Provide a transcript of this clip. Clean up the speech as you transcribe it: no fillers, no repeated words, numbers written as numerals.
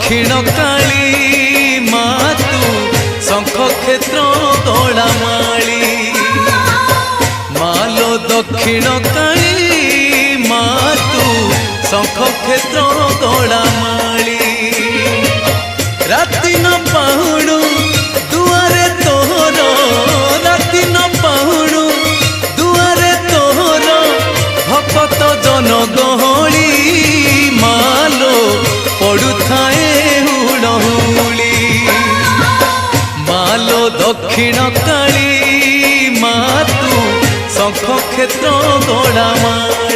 दक्षिण काली मातु शंख क्षेत्र गड़ामाली मालो दक्षिण काली मातु शंख क्षेत्र गड़ामाली राति न पाहुणु दुआरे तोहर राति न पाहुणु दुआरे तोहर भक्त जन गहली मालो पड़ुथाए हुड़हुली मालो दक्षिण काली मातु शंख क्षेत्र गड़ामाली।